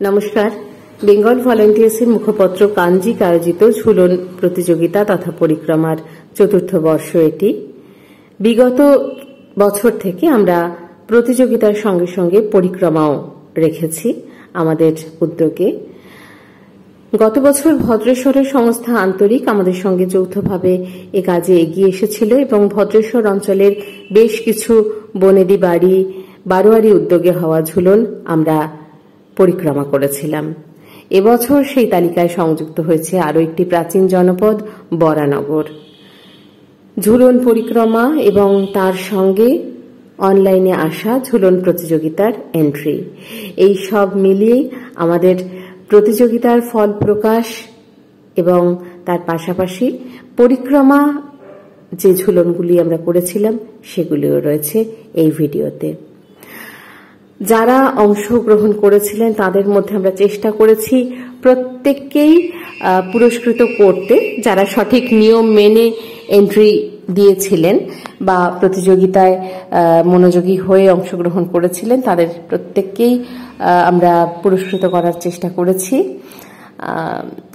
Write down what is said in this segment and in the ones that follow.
নমস্কার। বেঙ্গল ভলান্টিয়ার্সের মুখপত্র কাঞ্জিক আয়োজিত ঝুলন প্রতিযোগিতা তথা পরিক্রমার চতুর্থ বর্ষ এটি। বিগত বছর থেকে আমরা প্রতিযোগিতার সঙ্গে সঙ্গে পরিক্রমাও রেখেছি আমাদের উদ্যোগে। গত বছর ভদ্রেশ্বরের সংস্থা আন্তরিক আমাদের সঙ্গে যৌথভাবে এ কাজে এগিয়ে এসেছিল এবং ভদ্রেশ্বর অঞ্চলের বেশ কিছু বনেদি বাড়ি বারোয়ারি উদ্যোগে হওয়া ঝুলন আমরা পরিক্রমা করেছিলাম। এবছর সেই তালিকায় সংযুক্ত হয়েছে আরও একটি প্রাচীন জনপদ বরানগর। ঝুলন পরিক্রমা এবং তার সঙ্গে অনলাইনে আসা ঝুলন প্রতিযোগিতার এন্ট্রি, এই সব মিলিয়েই আমাদের প্রতিযোগিতার ফল প্রকাশ এবং তার পাশাপাশি পরিক্রমা যে ঝুলনগুলি আমরা করেছিলাম সেগুলিও রয়েছে এই ভিডিওতে। যারা অংশগ্রহণ করেছিলেন তাদের মধ্যে আমরা চেষ্টা করেছি প্রত্যেককেই পুরস্কৃত করতে। যারা সঠিক নিয়ম মেনে এন্ট্রি দিয়েছিলেন বা প্রতিযোগিতায় মনোযোগী হয়ে অংশগ্রহণ করেছিলেন তাদের প্রত্যেককেই আমরা পুরস্কৃত করার চেষ্টা করেছি।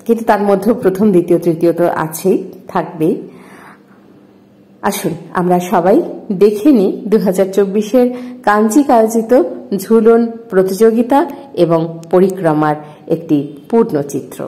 কিন্তু তার মধ্যেও প্রথম, দ্বিতীয়, তৃতীয় তো আছেই, থাকবেই। আসুন আমরা সবাই দেখে নিই 2024-এর কাঞ্জিক আয়োজিত ঝুলন প্রতিযোগিতা এবং পরিক্রমার একটি পূর্ণ চিত্র।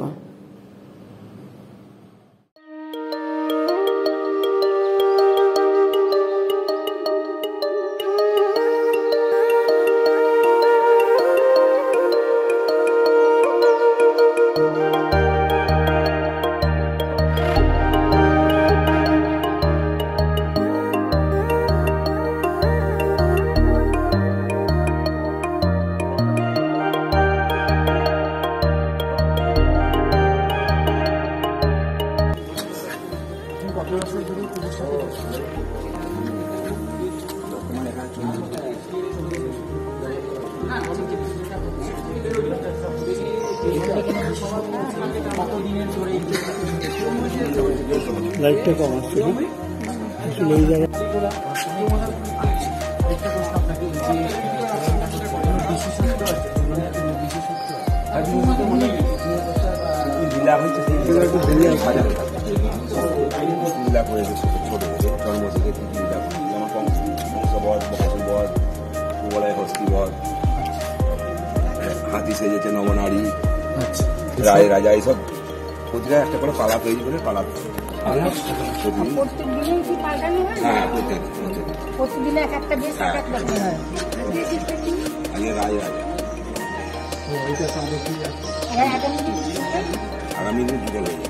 লাইটটা কম আসছে আসলে এই জায়গায় লীলা হয়েছে, লীলা করেছে ছোট জন্ম থেকে লীলা, যেমন কংসবধ, মহাসুবধ, কুবলয় হস্তিবধ, হাতি সেজেছে নবনারী, রায় রাজা, এইসব প্রতিটা একটা করে পালা তৈরি করে পালা আগামী দিন যুগল হয়ে যায়।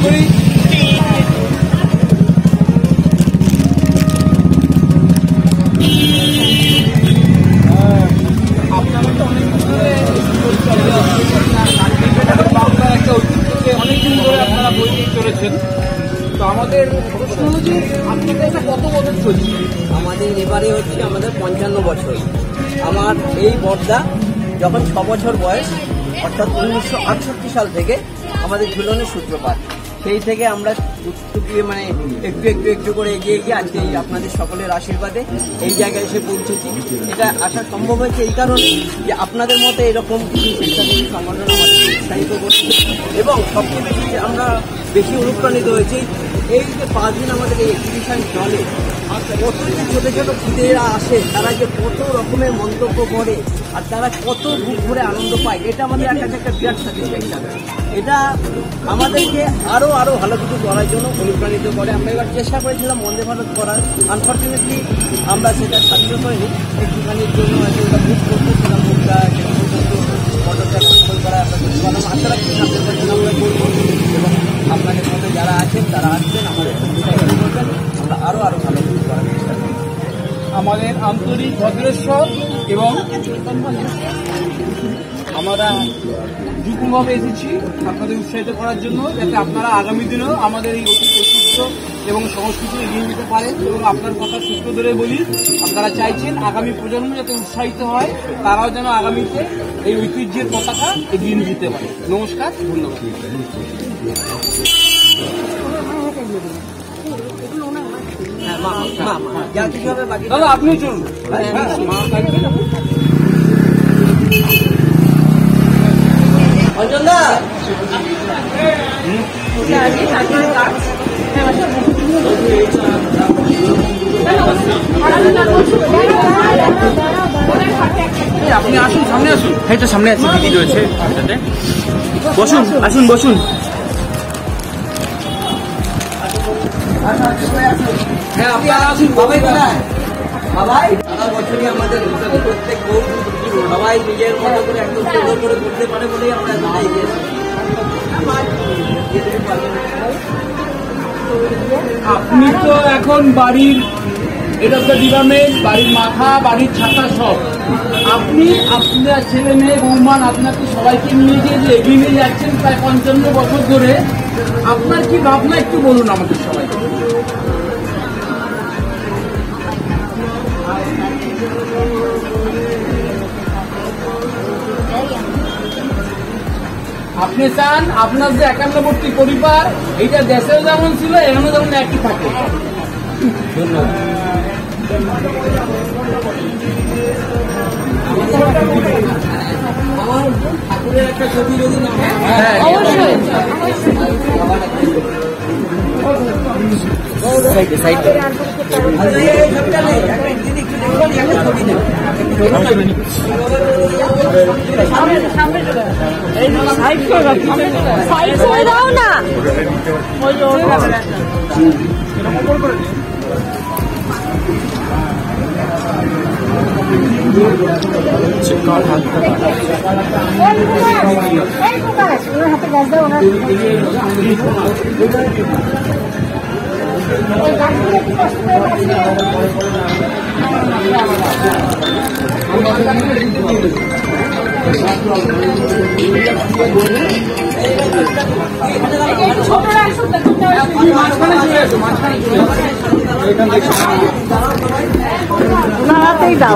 করি। আপনারা তো অনেকদিন ধরে বাংলার একটা ঐতিহ্যকে অনেকদিন ধরে আপনারা বই নিয়ে চলেছেন। তো আমাদের প্রশ্ন হলো যে আপনাদের এটা কত বছর চলছে? আমাদের এবারে হচ্ছে আমাদের 55 বছর। আমার এই বড়দা যখন 6 বছর বয়স, অর্থাৎ 1968 সাল থেকে আমাদের ঝুলনের সূত্রপাত। সেই থেকে আমরা মানে একটু করে এগিয়ে গিয়ে আজকে আপনাদের সকলের আশীর্বাদে এই জায়গায় এসে পৌঁছেছি। এটা আসা সম্ভব হয়েছে এই কারণে যে আপনাদের মতো এরকম কিছু স্বেচ্ছাসেবী সংগঠন আমাদেরকে উৎসাহিত করছে, এবং সবচেয়ে বেশি আমরা বেশি অনুপ্রাণিত হয়েছি এই যে 5 দিন আমাদের এই এক্সিবিশন চলে। কত যে ছোটো ছোটো ছেলেরা আসে, তারা যে কত রকমের মন্তব্য করে আর তারা কত বুক ভরে আনন্দ পায়, এটা আমাদের কাছে একটা বিরাট স্যাটিসফ্যাকশন। এটা আমাদেরকে আরও ভালো কিছু করার জন্য অনুপ্রাণিত করে। আমরা এবার চেষ্টা করেছিলাম বন্দে ভারত করার, আনফর্চুনেটলি আমরা সেটা সাকসেস হয়নি। একটুখানির জন্য হয়তো ওটা বুক করতেছিলাম, বুকটা সেটা পর্যন্ত মোটরটা কন্ট্রোল করা আমরা করতে পারলাম। আশা রাখছি সামনের বছর আমরা করবো, এবং আপনাদের মধ্যে যারা আছেন তারা আসবেন, আমাদের সহযোগিতা করবেন, আমরা আরও ভালো কিছু করার চেষ্টা করব। আমাদের আন্তরিক ভদ্রেশ্বর এবং আমরা বিপুলভাবে এসেছি আপনাদের উৎসাহিত করার জন্য, যাতে আপনারা আগামী দিনেও আমাদের এই ঐতিহ্য এবং সংস্কৃতি এগিয়ে নিতে পারেন। এবং আপনার কথা সূত্র ধরে বলি, আপনারা চাইছেন আগামী প্রজন্ম যাতে উৎসাহিত হয়, তারাও যেন আগামীতে এই ঐতিহ্যের পতাকা এগিয়ে নিয়ে যেতে পারে। নমস্কার, ধন্যবাদ। দাদা আপনি চলুন। অঞ্জনদা আপনি আসুন, সামনে আসুন। এই তো সামনে আছে, দিদি রয়েছে এটাতে। বসুন, আসুন, বসুন। হ্যাঁ, আপনারা আসুন। বাবাই কোথায়? বাবাই সারা বছরই আমাদের প্রত্যেক বউ সবাই নিজের মতো করে একদম সুন্দর করে করতে পারে বলেই আমরা এতটাই আপনি তো এখন বাড়ির, এটা তো ডিপার্টমেন্ট, বাড়ির মাথা, বাড়ির ছাতা সব। আপনি আপনার ছেলে মেয়ে বৌমান আপনাকে সবাইকে নিয়ে গিয়ে যে এগিয়ে নিয়ে যাচ্ছেন প্রায় 55 বছর ধরে, আপনার কি ভাবনা একটু বলুন আমাদের সবাইকে। আপনি চান আপনার যে 51টি পরিবার, এইটা দেশেও যেমন ছিল এখানেও যেমন একই থাকে। আমার ঠাকুরের একটা ছবি যদি না হয়, অবশ্যই ছবিটা নেই, একটা ছবি নেই। সাইড করে দাও না।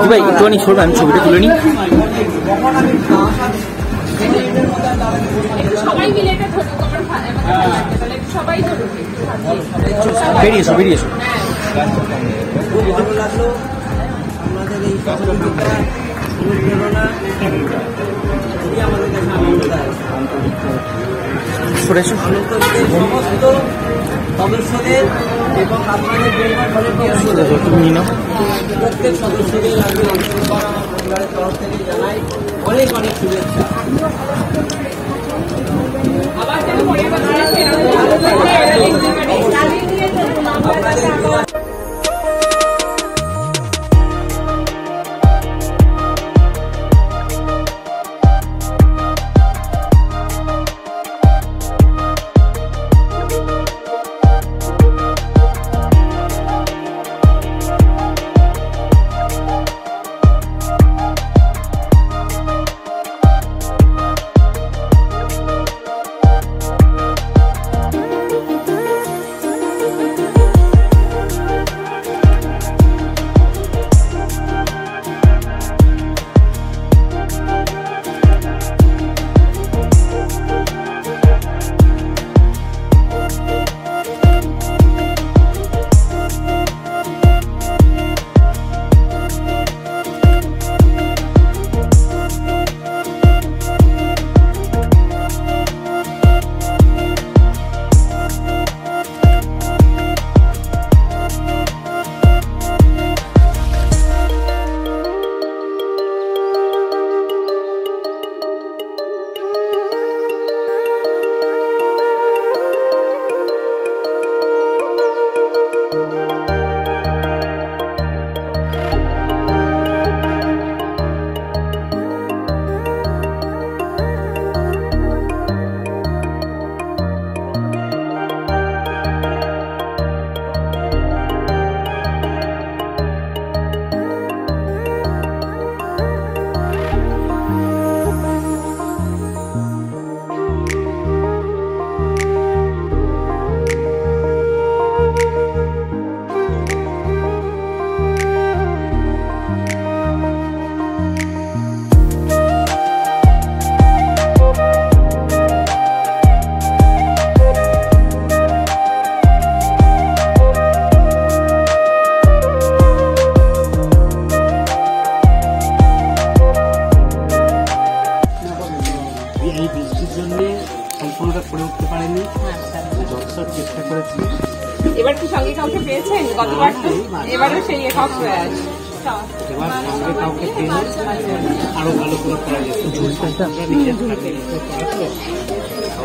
ভাই একটুখানি ছোট, আমি ছবিটা তুলে নিই। বেরিয়ে এসো। খুব ভালো লাগলো আপনাদের এই সহযোগিতা, অনুপ্রেরণা, খুবই আমাদের কাছে আনন্দদায়ক। সমস্ত সদস্যদের এবং আপনাদের প্রত্যেক সদস্যদের আমি অন্তর্বার আমার পরিবারের তরফ থেকে জানাই অনেক শুভেচ্ছা। সম্পূর্ণটা করে উঠতে পারিনি, যতটা চেষ্টা করেছি। এবার কি সঙ্গে কাউকে পেয়েছেন? গতবার তো এবারও সেই একক প্রয়াস। এবার সঙ্গে কাউকে পেয়ে আরো ভালো করে করা যেত।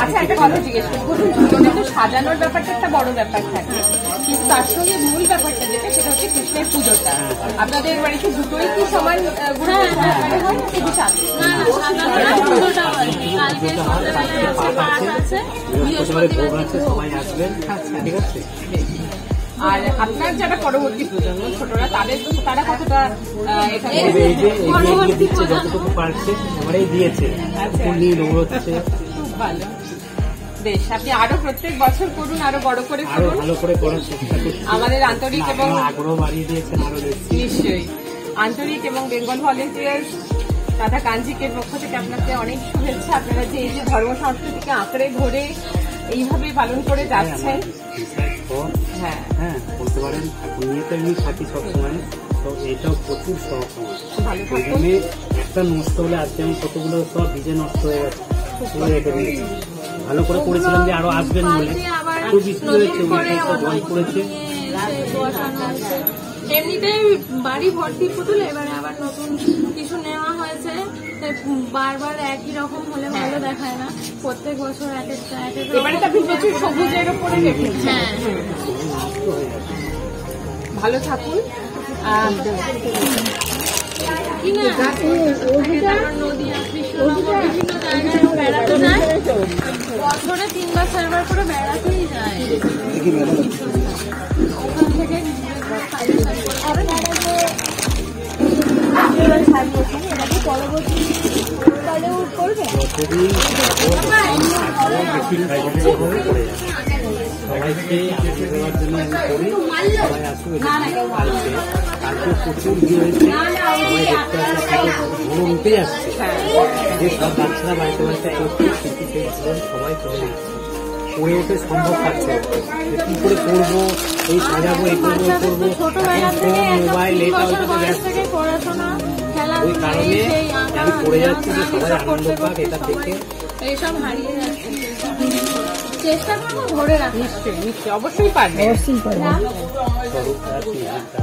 আচ্ছা, একটা কথা জিজ্ঞেস করি, জীবনে তো সাজানোর ব্যাপারটা একটা বড় ব্যাপার থাকে, কিন্তু তার সঙ্গে মূল ব্যাপারটা যেটা সেটা হচ্ছে কৃষ্ণের পুজোটা। আপনাদের বাড়িতে দুটোই কি সমান হয় না শুধু সবাই আসবেন, ঠিক আছে? আর আপনার যারা পরবর্তী প্রজন্ম ছোটরা, তাদের তো তারা কতটা দিচ্ছে, যতটুকু পারছে এবারেই দিয়েছে, নিয়ে দৌড়চ্ছে। খুব ভালো, বেশ। আপনি আরো প্রত্যেক বছর করুন, আরো বড় করে করুন, ভালো করে করার চেষ্টা করছি। আমাদের আন্তরিক এবং আগ্রহ বাড়িয়ে দিয়েছেন আরো নিশ্চয়ই আন্তরিক এবং বেঙ্গল ভলেন্টিয়ার্স তথা কাঞ্জিকের পক্ষ থেকে আপনাকে অনেক শুভেচ্ছা। আপনারা যে এই যে ধর্ম সংস্কৃতিকে আঁকড়ে ধরে এইভাবে পালন করে যাচ্ছেন, হ্যাঁ হ্যাঁ বলতে পারেন, নিয়ে তো এমনি থাকি সবসময়, তো এটাও প্রচুর শখ আমার। ওই জন্য একটা নষ্ট হলে আজকে আমি কতগুলো সব ভিজে নষ্ট হয়ে গেছে, রেখে দিয়েছি। ভালো করে করেছিলাম যে আরো আসবেন বলে, খুব বৃষ্টি হয়েছে, জল পড়েছে। এমনিতেই বাড়ি ভর্তি পুতুল, এবারে আবার নতুন কিছু নেওয়া হয়েছে। বারবার একই রকম হলে ভালো দেখায় না, প্রত্যেক বছর এক একটা সবুজের উপরে রেখেছেন। ভালো থাকুন। নদীয়া কৃষ্ণনগর বিভিন্ন জায়গায় বেড়াতে যায়, বছরে 3বার 4বার করে বেড়াতেই যায়। ওখান থেকে সবাইকে দেওয়ার জন্য আমি করি, সবাই আসুন। কালকে প্রচুর ভিড় হয়েছে, সবাই দেখতে আসছে, ঘুরে উঠেই আসছে, যে সব বাচ্চারা বাড়িতে বাড়িতে করছে, সবাই করে দিচ্ছে, করে ওঠে সম্ভব পাচ্ছে কি করে করবো, এই সাজাবো, এই করবো, এই করবো, মোবাইল এটা ব্যস্ত। ওই কারণে আমি করে যাচ্ছি যে সবাই আনন্দ পাক এটা দেখে। এইসব হারিয়ে যাচ্ছে, চেষ্টা করবো ধরে রাখি। নিশ্চয়ই নিশ্চয়ই, অবশ্যই পারবে, অবশ্যই পারবে। আচ্ছা ঠিক আছে।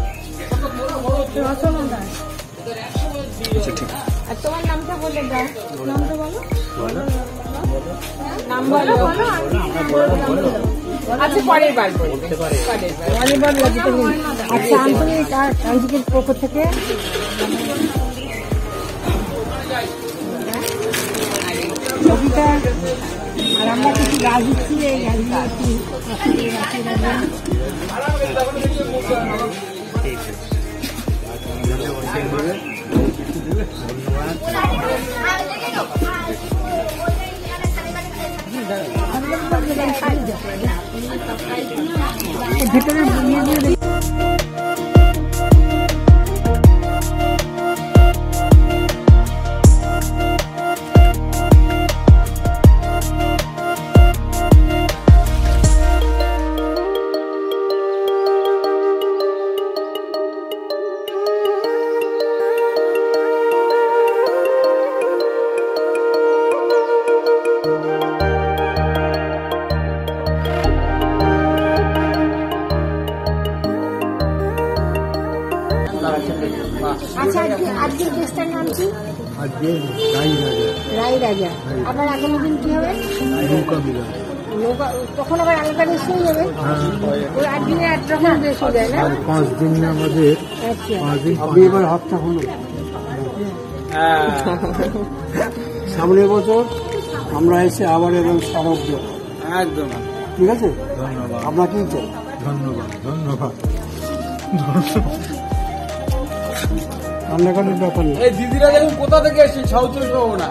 আর তোমার নামটা বলে দাও, নামটা বলো, নাম বলো। আচ্ছা, পরের বার বলতে পারে, আচ্ছা, আন্তরিক কাঞ্জিকের পক্ষ থেকে কবিতা, আর আমরা কিছু গাছ দিচ্ছি, এই গাছগুলো ভেতরে দিয়ে আচ্ছা, আজকের গেস্টার নাম কি? রাই রাজা। আবার আগামী দিন কি হবে? তখন আবার আলাদা দেশ হয়ে যাবে। ওই 8 দিনে 8 রকম দেশ হয়ে যায় না? 5 দিন আমাদের। আচ্ছা, 5 দিন এবার হাতটা হলো। সামনের বছর আমরা এসে আবার এবং স্মারক দেব, একদম ঠিক আছে? আপনার কি চাই? ধন্যবাদ ধন্যবাদ। রান্নাঘরের ব্যাপার নেই। এই দিদিরা দেখুন কোথা থেকে এসেছে, সাউথ চব্বিশ পরগনা।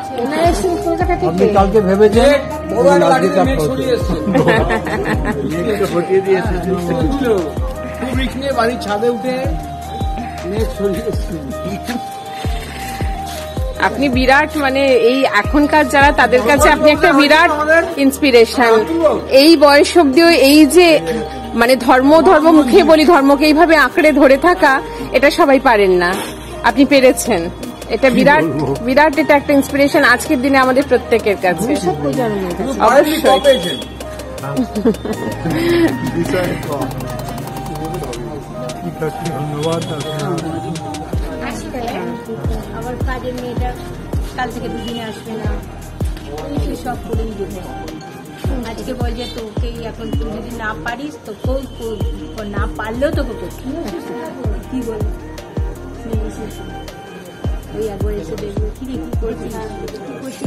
আপনি কালকে ভেবেছেন বড় একটা গাড়িতে মেঘ ছড়িয়ে এসছে, হটিয়ে দিয়ে এসেছে। খুব রিক্স নিয়ে বাড়ির ছাদে উঠে মেঘ ছড়িয়ে এসছে। আপনি বিরাট, মানে এই এখনকার যারা তাদের কাছে আপনি একটা বিরাট ইন্সপিরেশন। এই বয়স অব্দিও এই যে মানে ধর্ম মুখে বলি, ধর্মকে এইভাবে আঁকড়ে ধরে থাকা, এটা সবাই পারেন না, আপনি পেরেছেন। এটা বিরাট বিরাট, এটা একটা ইন্সপিরেশন আজকের দিনে আমাদের প্রত্যেকের কাছে। অবশ্যই ধন্যবাদ। আমার কাজের মেয়েটা কাল থেকে দুদিনে আসবে না, সব করেই দেবে। আজকে বলছে তোকে এখন তুই যদি না পারিস তো না পারলেও তোকে করতে কি বল, ওই একবার এসে দেখবো কি রে কি করছিস, কি করছি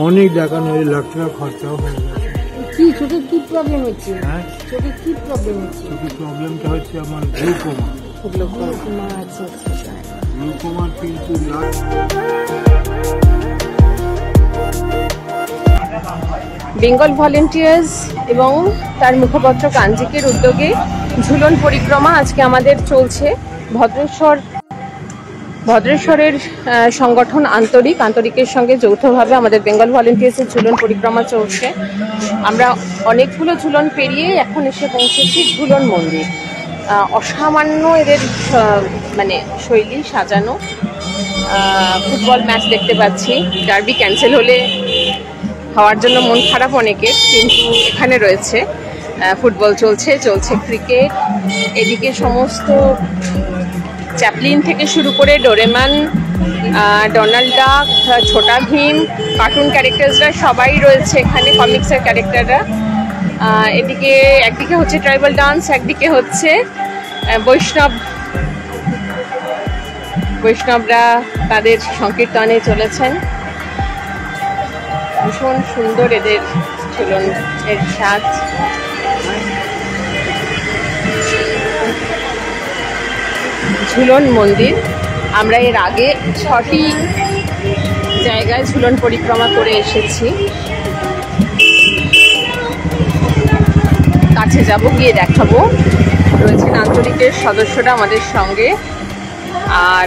অনেক দেখানো, 1 লাখ টাকা খরচাও হয়ে গেছে। কি চোখে কি প্রবলেম হচ্ছে? চোখে কি প্রবলেম হচ্ছে? চোখের প্রবলেমটা হচ্ছে আমার গ্লুকোমা। আচ্ছা আচ্ছা, গ্লুকোমার কিন্তু বেঙ্গল ভলেন্টিয়ার্স এবং তার মুখপাত্র কাঞ্জিকের উদ্যোগে ঝুলন পরিক্রমা আজকে আমাদের চলছে। ভদ্রেশ্বরের সংগঠন আন্তরিকের সঙ্গে যৌথভাবে আমাদের বেঙ্গল ভলেন্টিয়ার্সের ঝুলন পরিক্রমা চলছে। আমরা অনেকগুলো ঝুলন পেরিয়ে এখন এসে পৌঁছেছি ঝুলন মন্দির। অসামান্য এদের মানে শৈলী সাজানো। ফুটবল ম্যাচ দেখতে পাচ্ছি, ডার্বি ক্যান্সেল হলে হওয়ার জন্য মন খারাপ অনেকের, কিন্তু এখানে রয়েছে ফুটবল চলছে ক্রিকেট। এদিকে সমস্ত চ্যাপলিন থেকে শুরু করে ডোরেমন, ডোনাল্ড ডাক, ছোটা ভীম, কার্টুন ক্যারেক্টার্সরা সবাই রয়েছে এখানে, কমিক্সের ক্যারেক্টাররা। এদিকে একদিকে হচ্ছে ট্রাইবাল ডান্স, একদিকে হচ্ছে বৈষ্ণবরা তাদের সংকীর্তনে চলেছেন। ভীষণ সুন্দর এদের ঝুলনের সাজ। ঝুলন মন্দির, আমরা এর আগে 6টি জায়গায় ঝুলন পরিক্রমা করে এসেছি। কাছে যাব, গিয়ে দেখাবো। রয়েছেন আন্তরিকের সদস্যরা আমাদের সঙ্গে। আর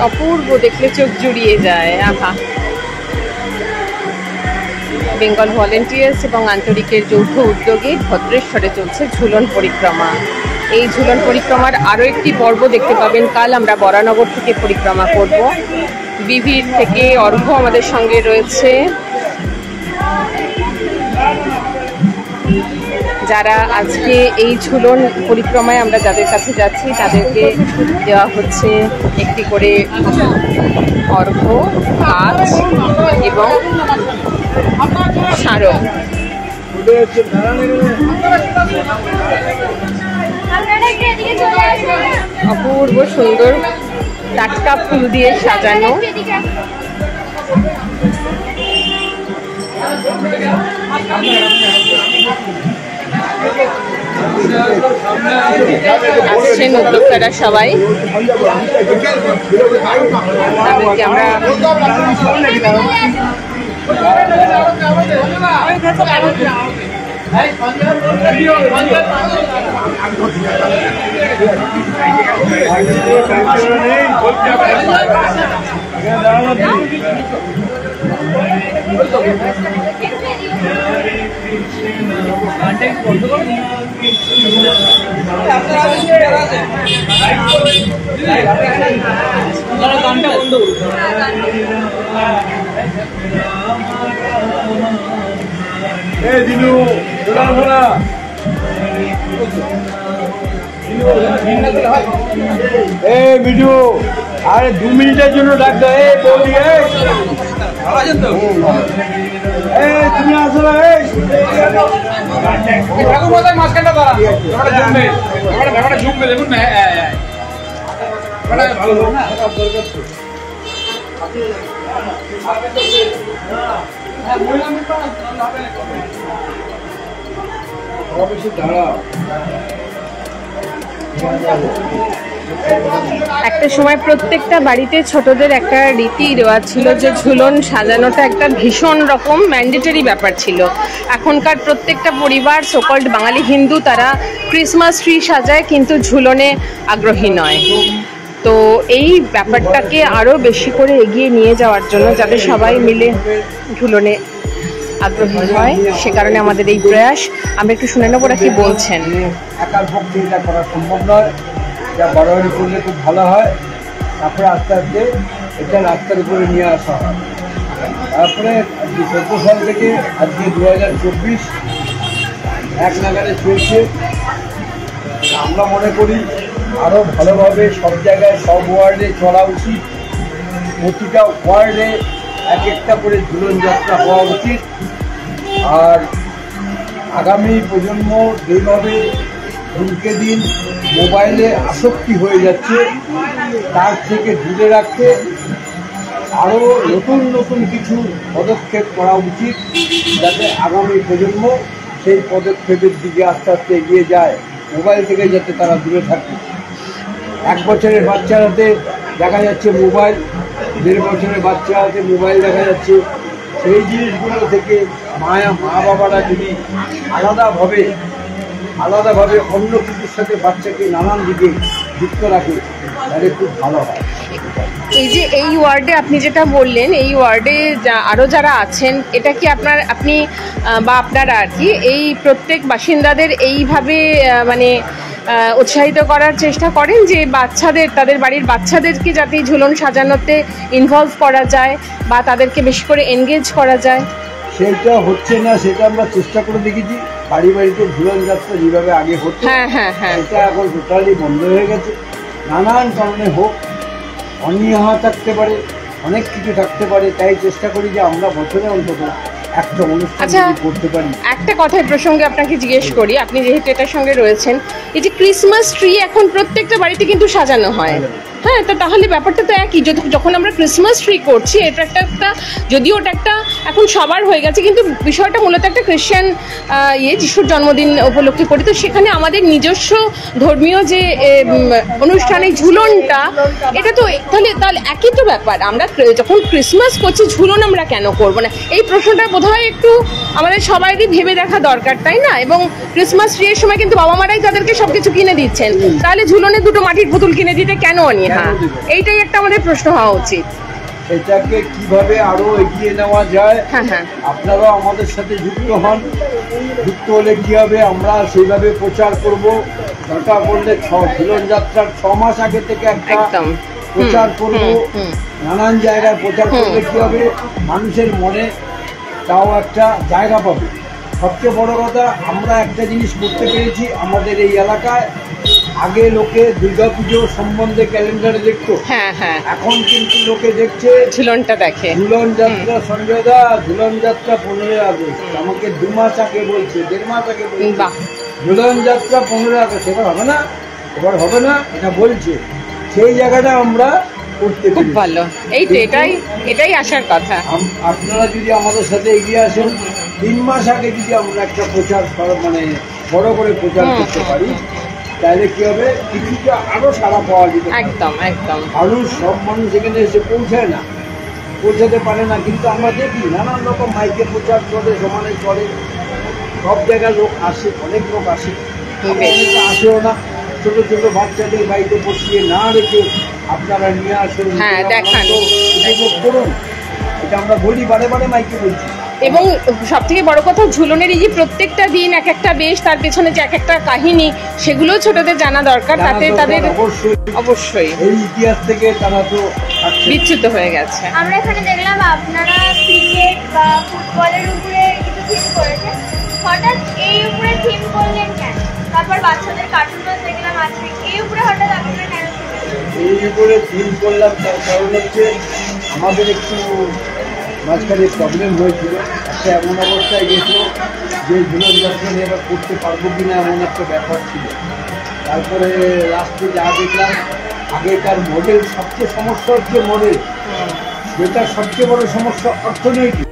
অপূর্ব, দেখলে চোখ জুড়িয়ে যায়। আহা, বেঙ্গল ভলেন্টিয়ার্স এবং আন্তরিকের যৌথ উদ্যোগে ভদ্রেশ্বরে চলছে ঝুলন পরিক্রমা। এই ঝুলন পরিক্রমার আরও একটি পর্ব দেখতে পাবেন কাল। আমরা বরানগর থেকে পরিক্রমা করব। বিভির থেকে অর্ঘ্য আমাদের সঙ্গে রয়েছে। যারা আজকে এই ঝুলন পরিক্রমায় আমরা যাদের কাছে যাচ্ছি তাদেরকে দেওয়া হচ্ছে একটি করে অর্ঘ্য, কাজ এবং স্মারক। অপূর্ব সুন্দর টাটকা ফুল দিয়ে সাজানো। আসছেন উদ্যোক্তারা সবাই, তাদেরকে আমরা মিঠু, আরে 2 মিনিটের জন্য ডাকতো। তুমি আসো না, মাঝখানটা দাঁড়া, ব্যাপারটা ঝুঁকবে দেখুন না। ভালো লোক না, একটা সময় প্রত্যেকটা বাড়িতে ছোটদের একটা রীতি রেওয়াজ ছিল যে ঝুলন সাজানোটা একটা ভীষণ রকম ম্যান্ডেটরি ব্যাপার ছিল। এখনকার প্রত্যেকটা পরিবার, সোকল্ড বাঙালি হিন্দু, তারা ক্রিসমাস ট্রি সাজায় কিন্তু ঝুলনে আগ্রহী নয়। তো তো এই ব্যাপারটাকে আরো বেশি করে এগিয়ে নিয়ে যাওয়ার জন্য যাতে সবাই মিলে ঝুলনে আগ্রহী হয়, সে কারণে আমাদের এই প্রয়াস। আমরা একটু শুনে নেবো ওরা কি বলছেন। একার পক্ষে এটা করা সম্ভব নয়, যা বাড়াবাড়ি করলে খুব ভালো হয়। তারপরে আস্তে আস্তে এটা রাস্তার উপরে নিয়ে আসা হয়। তারপরে 14 সাল থেকে আজকে 2024 এক নাগারে চলছে। আমরা মনে করি আরও ভালোভাবে সব জায়গায় সব ওয়ার্ডে চলা উচিত। প্রতিটা ওয়ার্ডে এক একটা করে ঝুলন যাত্রা হওয়া উচিত। আর আগামী প্রজন্ম যেভাবে দিনকে দিন মোবাইলে আসক্তি হয়ে যাচ্ছে, তার থেকে দূরে রাখতে আরও নতুন নতুন কিছু পদক্ষেপ করা উচিত, যাতে আগামী প্রজন্ম সেই পদক্ষেপের দিকে আস্তে আস্তে এগিয়ে যায়। মোবাইল থেকে যাতে তারা দূরে থাকে। 1 বছরের বাচ্চার হাতে দেখা যাচ্ছে মোবাইল, 1.5 বছরের বাচ্চার হাতে মোবাইল দেখা যাচ্ছে। সেই জিনিসগুলো থেকে মা বাবারা যদি আলাদাভাবে অন্য কিছুর সাথে বাচ্চাকে নানান দিকে যুক্ত রাখে, তাহলে খুব ভালো হয়। এই যে এই ওয়ার্ডে আপনি যেটা বললেন, এই ওয়ার্ডে আরও যারা আছেন, এটা কি আপনি বা আপনারা আর কি এই প্রত্যেক বাসিন্দাদের এইভাবে মানে উৎসাহিত করার চেষ্টা করেন যে বাচ্চাদের, তাদের বাড়ির বাচ্চাদেরকে যাতে ঝুলন সাজানোতে ইনভলভ করা যায় বা তাদেরকে বেশি করে এনগেজ করা যায়? সেটা হচ্ছে না, সেটা আমরা চেষ্টা করে দেখেছি। বাড়ি বাড়িতে ঝুলন যাত্রা যেভাবে আগে হতো, এটা এখন টোটালি বন্ধ হয়ে গেছে। নানান কারণে হোক, অনীহা থাকতে পারে, অনেক কিছু থাকতে পারে। তাই চেষ্টা করি যে আমরা বছরে অন্তত একটা অনুষ্ঠান করতে পারি। একটা কথার প্রসঙ্গে আপনাকে জিজ্ঞেস করি, আপনি যেহেতু এটার সঙ্গে রয়েছেন, এই যে ক্রিসমাস ট্রি এখন প্রত্যেকটা বাড়িতে কিন্তু সাজানো হয়, হ্যাঁ, তো তাহলে ব্যাপারটা তো একই। যখন আমরা ক্রিসমাস ট্রি করছি, এটা একটা যদিও ওটা একটা এখন সবার হয়ে গেছে, কিন্তু বিষয়টা মূলত একটা খ্রিশ্চান যিশুর জন্মদিন উপলক্ষে করি। তো সেখানে আমাদের নিজস্ব ধর্মীয় যে অনুষ্ঠানে ঝুলনটা, এটা তো তাহলে একই তো ব্যাপার। আমরা যখন ক্রিসমাস করছি, ঝুলন আমরা কেন করবো না? এই প্রশ্নটা বোধহয় একটু আমাদের সবাইরই ভেবে দেখা দরকার, তাই না? এবং ক্রিসমাস ট্রি এর সময় কিন্তু বাবা মারাই তাদেরকে সবকিছু কিনে দিচ্ছেন, তাহলে ঝুলনে 2টো মাটির পুতুল কিনে দিতে কেন অনিহা? এইটাই একটা আমাদের প্রশ্ন হওয়া উচিত। এটাকে কিভাবে আরো এগিয়ে নেওয়া যায়, আপনারাও আমাদের সাথে যুক্ত হন। যুক্ত হলে কি হবে, আমরা সেইভাবে প্রচার করব। দরকার পড়লে ঝুলন যাত্রার 6 মাস আগে থেকে একটা প্রচার করব। নানান জায়গায় প্রচার করলে কি হবে, মানুষের মনে তাও একটা জায়গা পাবে। সবচেয়ে বড় কথা, আমরা একটা জিনিস করতে পেরেছি আমাদের এই এলাকায়। আগে লোকে দুর্গাপুজো সম্বন্ধে ক্যালেন্ডারে দেখতো, এখন কিন্তু লোকে দেখছে ঝুলনটা দেখে। ঝুলন যাত্রা, সঞ্জয় দা ঝুলন যাত্রা 15 আগস্ট, আমাকে 2 মাস আগে বলছে, 1.5 মাস আগে বলছে ঝুলন যাত্রা 15 আগস্ট। এবার হবে না, এটা বলছে। সেই জায়গাটা আমরা করতে খুব ভালো। এটাই আসার কথা। আপনারা যদি আমাদের সাথে এগিয়ে আসেন, 3 মাস আগে যদি আমরা একটা প্রচার মানে বড় করে প্রচার করতে পারি, তাহলে কি হবে, কিছুটা আরো সারা পাওয়া যেতে। একদম। সব মানুষ এখানে এসে পৌঁছাতে পারে না, কিন্তু আমরা দেখি নানান রকম মাইকে প্রচার করে, সমানে করে, সব জায়গায় লোক আসে, অনেক লোক আসে, আসেও না। ছোট ছোট বাচ্চাদের বাড়িতে বসিয়ে না রেখে আপনারা নিয়ে আসুন, উপভোগ করুন। এটা আমরা বলি, বারে মাইকে বলছি। এবং সব থেকে বড় কথা, ঝুলনের এই যে প্রত্যেকটা দিন এক একটা বেশ, তার পেছনে যে এক একটা কাহিনী, সেগুলো ছোটদের জানা দরকার। তাতে তাদের অবশ্যই এই ইতিহাস থেকে তারা তো বিচ্যুত হয়ে গেছে। আমরা এখানে দেখলাম আপনারা ক্রিকেট বা ফুটবলের উপরে কিছু থিম করেছেন, হঠাৎ এই উপরে থিম করলেন কেন? তারপর বাচ্চাদের কার্টুনও দেখলাম আছে, এই উপরে হঠাৎ আপনারা কেন? এই উপরে থিম করলাম তার কারণ হচ্ছে আমাদের একটু মাঝখানে প্রবলেম হয়েছিল। একটা এমন অবস্থায় গেছিল যে ঝুলন যাত্রা নিয়ে এবার করতে পারবো কিনা, এমন একটা ব্যাপার ছিল। তারপরে লাস্টে যা দেখলাম, আগেকার মডেল, সবচেয়ে সমস্যা হচ্ছে মডেল। যেটা সবচেয়ে বড় সমস্যা, অর্থনৈতিক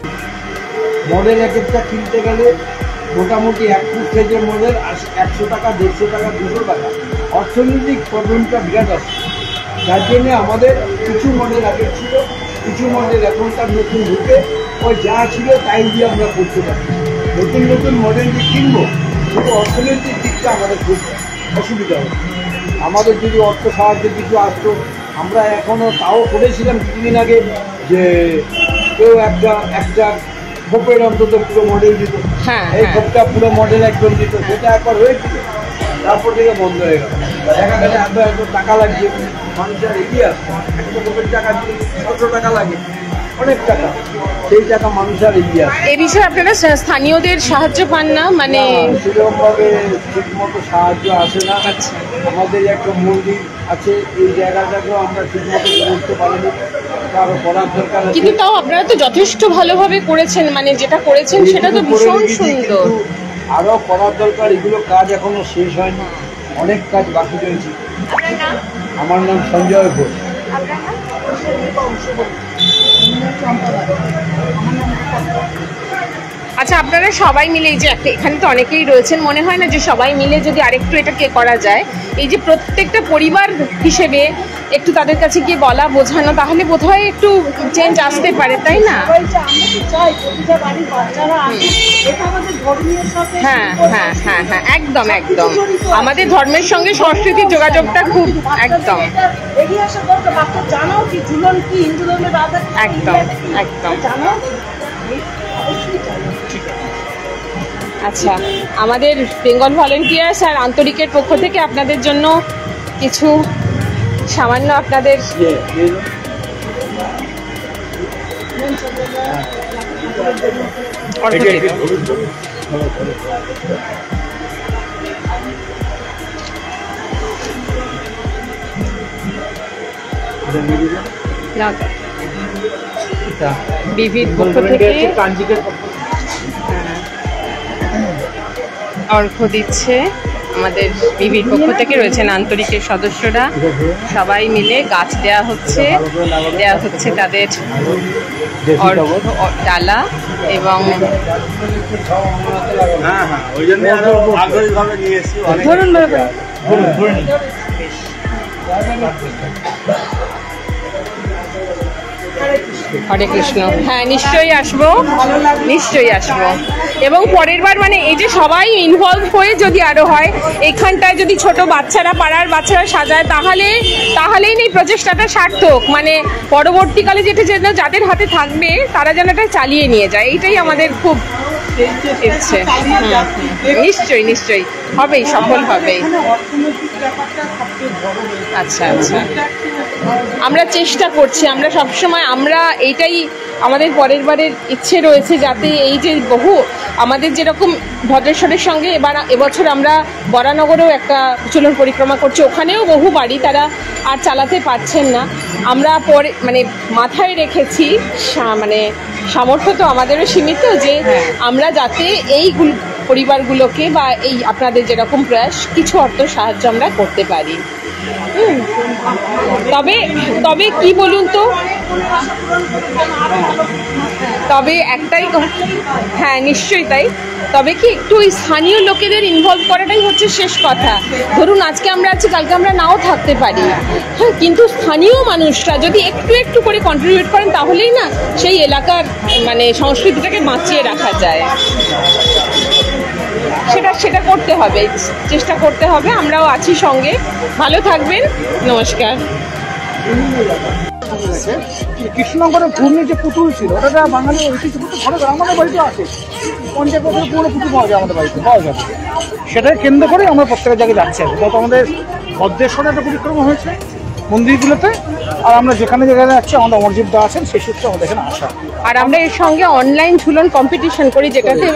মডেল। এক একটা কিনতে গেলে মোটামুটি 1 ফুট সাইজের মডেল 100 টাকা, 150 টাকা, 200 টাকা। অর্থনৈতিক প্রবলেমটা বিরাট আসছে। যার জন্যে আমাদের কিছু মডেল আগে ছিল, কিছু মডেল এখনকার নতুন ঢুকে, ওই যা ছিল তাই দিয়ে আমরা করতে পারি। নতুন মডেল যে কিনবো, শুধু অর্থনৈতিক দিকটা আমাদের খুব অসুবিধা হচ্ছে। আমাদের যদি অর্থ সাহায্যে কিছু আসতো, আমরা এখনো তাও করেছিলাম কিছুদিন আগে যে কেউ একটা খোপের অন্তত পুরো মডেল দিত, এই খোপটা পুরো মডেল একদম দিত, সেটা একবার হয়েছিল, তারপর থেকে বন্ধ হয়ে গেল। দেখা গেছে এত টাকা লাগছে, মানুষের এগিয়ে আসছে, একটা খোপের টাকা 600 টাকা লাগে, অনেক টাকা, সেই টাকা মানুষ আর এগিয়ে আসে। এই বিষয়ে আপনারা স্থানীয়দের সাহায্য পান না? মানে সেরকমভাবে ঠিক মতো সাহায্য আসে না। আমাদের একটা মন্দির আছে, এই জায়গাটাকেও আমরা ঠিক মতো করতে পারিনি, আরো করার দরকার আছে। কিন্তু তাও আপনারা তো যথেষ্ট ভালোভাবে করেছেন, মানে যেটা করেছেন সেটা তো ভীষণ সুন্দর। আরো করার দরকার, এগুলো কাজ এখনো শেষ হয়নি, অনেক কাজ বাকি রয়েছে। আমার নাম সঞ্জয় ঘোষ। আচ্ছা, আপনারা সবাই মিলে এই যে এখানে তো অনেকেই রয়েছেন, মনে হয় না যে সবাই মিলে যদি আরেকটু এটাকে করা যায়, এই যে প্রত্যেকটা পরিবার হিসেবে একটু তাদের কাছে গিয়ে বলা বোঝানো, তাহলে বোধহয় একটু চেঞ্জ আসতে পারে, তাই না? হ্যাঁ হ্যাঁ হ্যাঁ হ্যাঁ, একদম একদম। আমাদের ধর্মের সঙ্গে সংস্কৃতির যোগাযোগটা খুব একদম একদম একদম। আচ্ছা, আমাদের বেঙ্গল ভলেন্টিয়ার্স আর আন্তরিকের পক্ষ থেকে আপনাদের জন্য কিছু সামান্য আপনাদের বিবির পক্ষ থেকে অর্ঘ্য দিচ্ছে। আমাদের বিবির পক্ষ থেকে রয়েছেন আন্তরিকের সদস্যরা, সবাই মিলে গাছ দেয়া হচ্ছে তাদের ডালা এবং হরে কৃষ্ণ। হ্যাঁ, নিশ্চয়ই আসবো, নিশ্চয়ই আসবো। এবং পরের বার মানে এই যে সবাই ইনভলভ হয়ে যদি আরো হয়, এখানটায় যদি ছোট বাচ্চারা, পাড়ার বাচ্চারা সাজায়, তাহলেই এই প্রচেষ্টাটা সার্থক। মানে পরবর্তীকালে যেটা যেন যাদের হাতে থাকবে তারা যেন এটা চালিয়ে নিয়ে যায়, এইটাই আমাদের খুব ইচ্ছে। নিশ্চয়ই নিশ্চয়ই হবেই, সফল হবেই। আচ্ছা আচ্ছা, আমরা চেষ্টা করছি, আমরা সবসময় এইটাই আমাদের পরের বারের ইচ্ছে রয়েছে, যাতে এই যে বহু আমাদের যেরকম ভদ্রেশ্বরের সঙ্গে এবছর আমরা বরানগরেও একটা চলন পরিক্রমা করছি, ওখানেও বহু বাড়ি তারা আর চালাতে পারছেন না। আমরা পরে মানে মাথায় রেখেছি, মানে সামর্থ্য তো আমাদেরও সীমিত, যে আমরা যাতে এই পরিবারগুলোকে বা এই আপনাদের যেরকম প্রয়াস কিছু অর্থ সাহায্য আমরা করতে পারি। তবে কি বলুন তো, তবে একটাই, হ্যাঁ নিশ্চয়ই তাই, তবে কি একটু ওই স্থানীয় লোকেদের ইনভলভ করাটাই হচ্ছে শেষ কথা। ধরুন আজকে আমরা আছি, কালকে আমরা নাও থাকতে পারি, হ্যাঁ, কিন্তু স্থানীয় মানুষরা যদি একটু একটু করে কন্ট্রিবিউট করেন, তাহলেই না সেই এলাকার মানে সংস্কৃতিটাকে বাঁচিয়ে রাখা যায়। সেটা করতে হবে, চেষ্টা করতে হবে, আমরাও আছি সঙ্গে। ভালো থাকবেন, নমস্কার। কৃষ্ণনগরের ঘূর্ণি যে পুতুল ছিল, ওটা বাঙালি ঐতিহ্য পুতুল, আমাদের বাড়িতে আছে, 50 বছরের পুরো পুতুল পাওয়া যায় আমাদের বাড়িতে, পাওয়া যাবে। সেটাই কেন্দ্র করে আমরা প্রত্যেকের জায়গায় যাচ্ছি। গত আমাদের ভদ্রেশ্বরে একটা পরিক্রমা হয়েছে মন্দিরগুলোতে, আর আমরা যেখানে যেখানে যাচ্ছি আমাদের অমরজিৎদা আছেন, সেই সূত্রে আমাদের এখানে আসা। আর আমরা এর সঙ্গে অনলাইন ঝুলন কম্পিটিশন করি, যেটাতে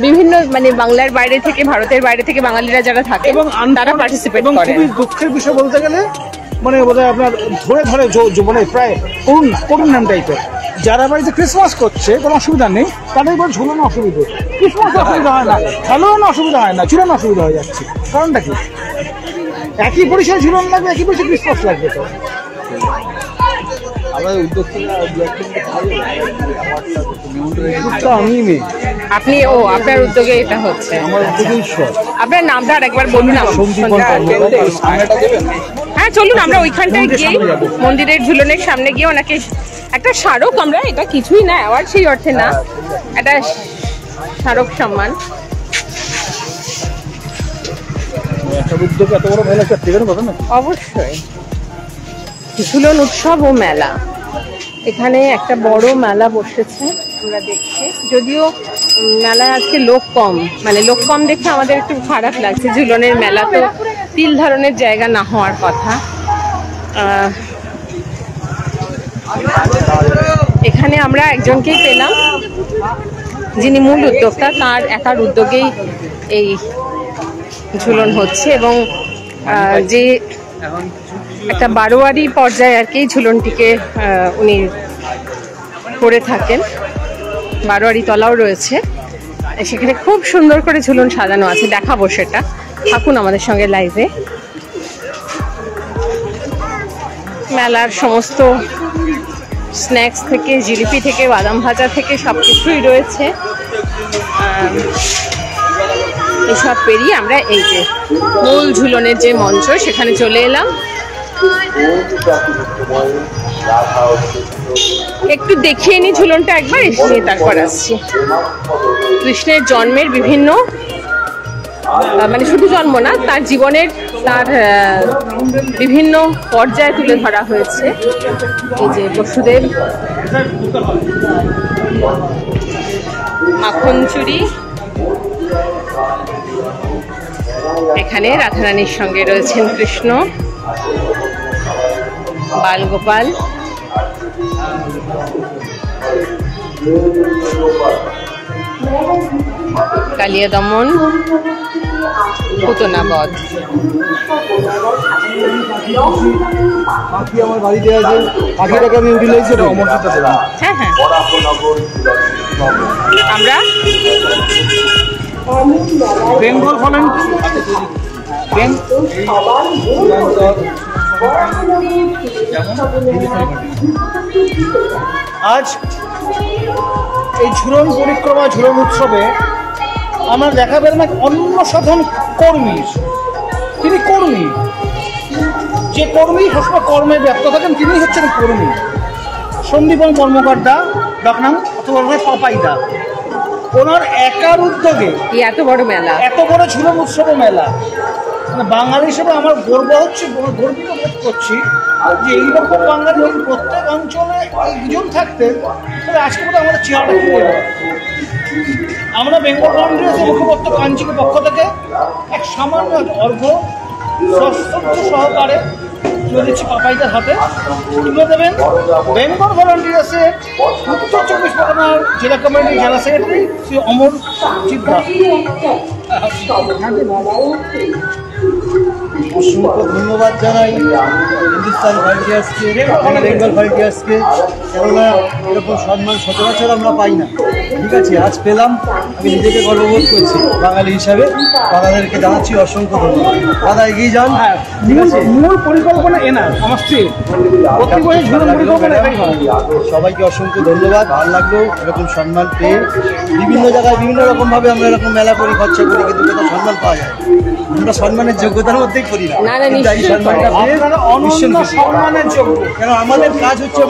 বিভিন্ন মানে বাংলার বাইরে থেকে, ভারতের বাইরে থেকে বাঙালিরা যারা থাকে এবং তারা পার্টিসিপেট করে। খুবই দুঃখের বিষয় বলতে গেলে, মানে বোধহয় আপনার ধরে মানে প্রায় করুণ নাম টাইপের, যারা বাড়িতে ক্রিসমাস করছে কোনো অসুবিধা নেই, তাদের এবার ঝুলানো অসুবিধা, ক্রিসমাস অসুবিধা হয় না, খেলানো অসুবিধা হয় না, চুলানো অসুবিধা হয়ে যাচ্ছে। কারণটা কি? একই পরিসরে ঝুলন লাগবে, একই পরিসরে ক্রিসমাস লাগবে। তো আপনি আপনার উদ্যোগে এটা হচ্ছে। আপনার নামটা একবার বলুন। হ্যাঁ চলুন, আমরা ওইখানটায় গিয়ে মন্দিরের ঝুলনের সামনে গিয়ে ওনাকে একটা স্মারক, আমরা এটা কিছুই না অ্যাওয়ার্ড সেই অর্থে না, একটা স্মারক সম্মান। একটা উদ্যোগ এত বড় ভালো একটা কথা না, অবশ্যই। ঝুলন উৎসব ও মেলা। এখানে একটা বড় মেলা বসেছে আমরা দেখছি, যদিও মেলায় আজকে লোক কম, মানে লোক কম দেখে আমাদের একটু খারাপ লাগছে। ঝুলনের মেলা তো তিল ধারণের জায়গা না হওয়ার কথা। এখানে আমরা একজনকেই পেলাম যিনি মূল উদ্যোক্তা, তার একার উদ্যোগেই এই ঝুলন হচ্ছে এবং যে একটা বারোয়ারি পর্যায়ে আর কি ঝুলনটিকে উনি করে থাকেন। বারোয়ারি তলাও রয়েছে, সেখানে খুব সুন্দর করে ঝুলন সাজানো আছে, দেখাবো সেটা। থাকুন আমাদের সঙ্গে লাইভে। মেলার সমস্ত স্ন্যাক্স থেকে, জিলিপি থেকে, বাদাম ভাজা থেকে সব কিছুই রয়েছে। এসব পেরিয়ে আমরা এই যে মূল ঝুলনের যে মঞ্চ সেখানে চলে এলাম। একটু দেখিয়ে নি ঝুলনটা একবার, এসে তারপর আসছি। কৃষ্ণের জন্মের বিভিন্ন, মানে শুধু জন্ম না, তার জীবনের তার বিভিন্ন পর্যায়ে তুলে ধরা হয়েছে। এই যে বসুদেব, মাখন চুরি, এখানে রাধারানীর সঙ্গে রয়েছেন কৃষ্ণ, বালগোপাল, কালিয়া দমন, পুতনা বধ। পাখি আমার বাড়িতে আছে, পাখিটাকে আমি ইউটিলাইজ করে অমরজিৎটা দিলাম। হ্যাঁ হ্যাঁ, আমরা বেঙ্গল আজ এই ঝুলন পরিক্রমা, ঝুলন উৎসবে আমরা দেখা পেলাম এক অন্যসাধারণ কর্মী। তিনি কর্মী, যে কর্মী সবসময় কর্মে ব্যস্ত থাকেন, তিনি হচ্ছেন কর্মী সন্দীপন কর্মকর্তা, ডাকনাম অথবা পাপাইদা। ওনার একার উদ্যোগে এত বড় মেলা, এত বড় ঝুলন উৎসব মেলা, মানে বাঙালি হিসেবে আমার গর্ব হচ্ছে, গর্বিত বোধ করছি যে এইরকম বাঙালি প্রত্যেক অঞ্চলে একজন থাকতেন, তাহলে আজকে বোধহয় আমাদের চেহারাটা খুলে যাবে। আমরা বেঙ্গল কংগ্রেসের মুখপাত্র কাঞ্চির পক্ষ থেকে এক সামান্য অর্ঘ্য সশ্রদ্ধ সহকারে তুলে দিচ্ছি পাপাইদার হাতে। তুলে দেবেন বেঙ্গল ভলান্টিয়ার্সের উত্তর 24 পরগনার জেলা কমিটির জেলা সেক্রেটারি শ্রী অমরজিৎ দাস। অসংখ্য ধন্যবাদ জানাই হিন্দুস্তান ভলান্টিয়ার্সকে, বেঙ্গল ভলান্টিয়ার্সকে, কেননা এরকম সম্মান সচরাচর আমরা পাই না। ঠিক আছে, আজ পেলাম, আমি নিজেকে গর্ববোধ করছি বাঙালি হিসাবে। দাদাদেরকে জানাচ্ছি অসংখ্য ধন্যবাদ। দাদা এগিয়ে যান। ঠিক আছে, মূল পরিকল্পনা এনার, আমার স্ত্রী সবাইকে অসংখ্য ধন্যবাদ। ভালো লাগলো এরকম সম্মান পেয়ে। বিভিন্ন জায়গায় বিভিন্ন রকমভাবে আমরা এরকম মেলা করি, খরচা করি, কিন্তু কোথাও সম্মান পাওয়া যায়। আমরা সম্মানের যোগ্যতার মধ্যেই করি না, এই সম্মানটা পেয়ে সম্মানের যোগ্য। কেন আমাদের কাজ হচ্ছে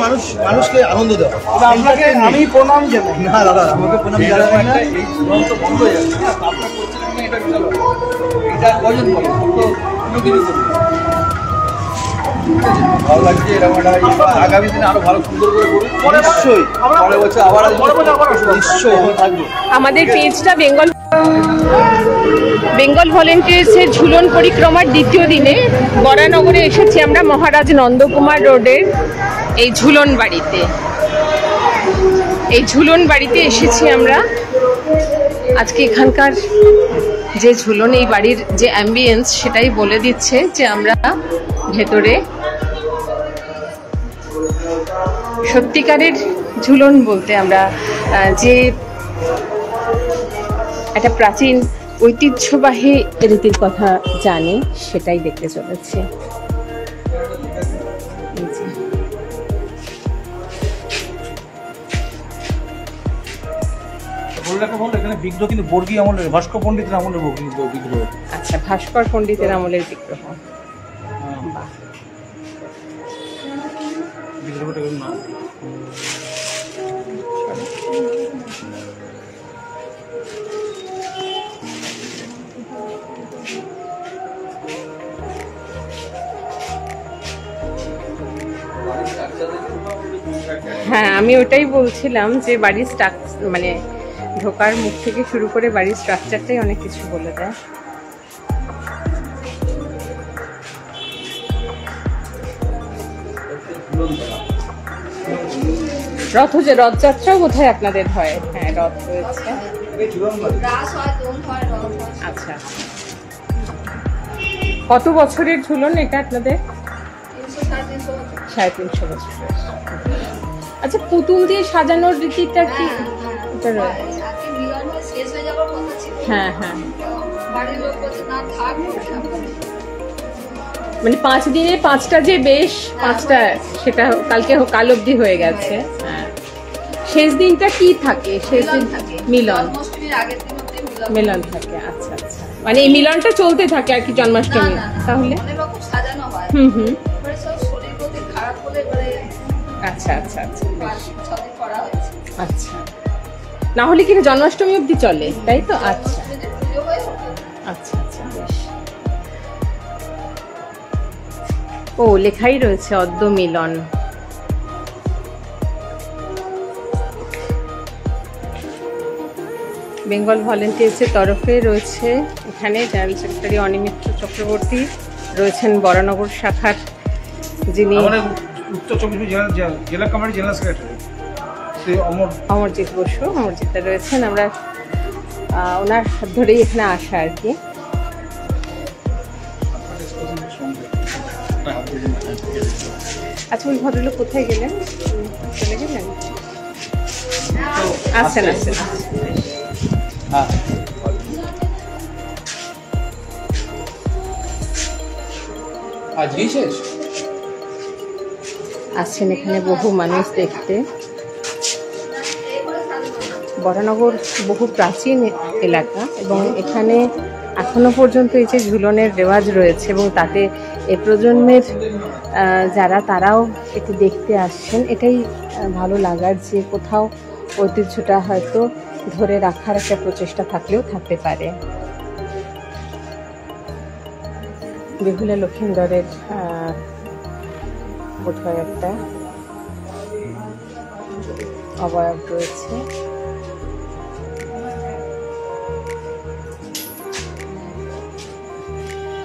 মানুষকে আনন্দ দেওয়া। আমি প্রণাম জানাই। না দাদা, আমাকে প্রণাম জানাবেন না, এই তো বন্ধ হয়ে যাচ্ছে। ভালো লাগছে, এরকম আগামী দিনে আরো ভালো সুন্দর করে করুন। নিশ্চয়ই পরের বছর আবার নিশ্চয়ই থাকবো। আমাদের পেজটা বেঙ্গল ভলান্টিয়ার্সের ঝুলন পরিক্রমার দ্বিতীয় দিনে বরানগরে এসেছি আমরা মহারাজ নন্দকুমার রোডের এই ঝুলন বাড়িতে। এই ঝুলন বাড়িতে এসেছি আমরা আজকে। এখানকার যে ঝুলন, এই বাড়ির যে অ্যাম্বিয়েন্স, সেটাই বলে দিচ্ছে যে আমরা ভেতরে সত্যিকারের ঝুলন বলতে আমরা যে একটা প্রাচীন ঐতিহ্যবাহী রীতির কথা জানি, সেটাই দেখতে চলেছি। এখানে বিগ্রহ কিন্তু বর্গী আমলের, ভাস্কর পণ্ডিতের আমলের বিগ্রহ। আচ্ছা, ভাস্কর পণ্ডিতের আমলের বিগ্রহ। বিগ্রহটা না হ্যাঁ, আমি ওটাই বলছিলাম যে বাড়ির মানে ঢোকার মুখ থেকে শুরু করে বাড়ির স্ট্রাকচারটাই অনেক কিছু বলে দেয়। রথযাত্রাও বোধহয় আপনাদের হয়। হ্যাঁ, রথ রয়েছে। আচ্ছা, কত বছরের ঝুলন এটা আপনাদের? 350 বছরের। আচ্ছা, পুতুল দিয়ে সাজানোর রীতিটা কি? হ্যাঁ হ্যাঁ, মানে 5 দিনে 5টা যে বেশ 5টা, সেটা কাল অবধি হয়ে গেছে। হ্যাঁ, শেষ দিনটা কি থাকে? শেষ দিন মিলন থাকে। আচ্ছা আচ্ছা, মানে এই মিলনটা চলতে থাকে আর কি জন্মাষ্টমী। তাহলে আচ্ছা আচ্ছা আচ্ছা আচ্ছা, না হলে কি জন্মাষ্টমী অবধি চলে, তাই তো? আচ্ছা আচ্ছা আচ্ছা, বেশ। ও, লেখাই রয়েছে অদ্য মিলন। বেঙ্গল ভলেন্টিয়ার্সের তরফে রয়েছে এখানে জেনারেল সেক্রেটারি অনিমিত্র চক্রবর্তী রয়েছেন, বরানগর শাখার যিনি উত্তর চব্বিশ জেলা কমিটির জেনারেল সেক্রেটারি অমরজিৎ বসু, অমরজিৎদা রয়েছেন। আমরা ওনার হাত ধরেই এখানে আসা আর কি। আচ্ছা, ওই ভদ্রলোক কোথায় গেলেন? চলে গেলেন? আসছেন আসছেন। আসছেন এখানে বহু মানুষ দেখতে। বরানগর বহু প্রাচীন এলাকা এবং এখানে এখনো পর্যন্ত এই যে ঝুলনের রেওয়াজ রয়েছে এবং তাতে এ প্রজন্মের তারাও এটি দেখতে আসছেন। এটাই ভালো লাগার যে কোথাও ঐতিহ্যটা হয়তো ধরে রাখার একটা প্রচেষ্টা থাকলেও থাকতে পারে। বেহুলা লক্ষিন্দরের বোধহয় একটা অবয়ব রয়েছে।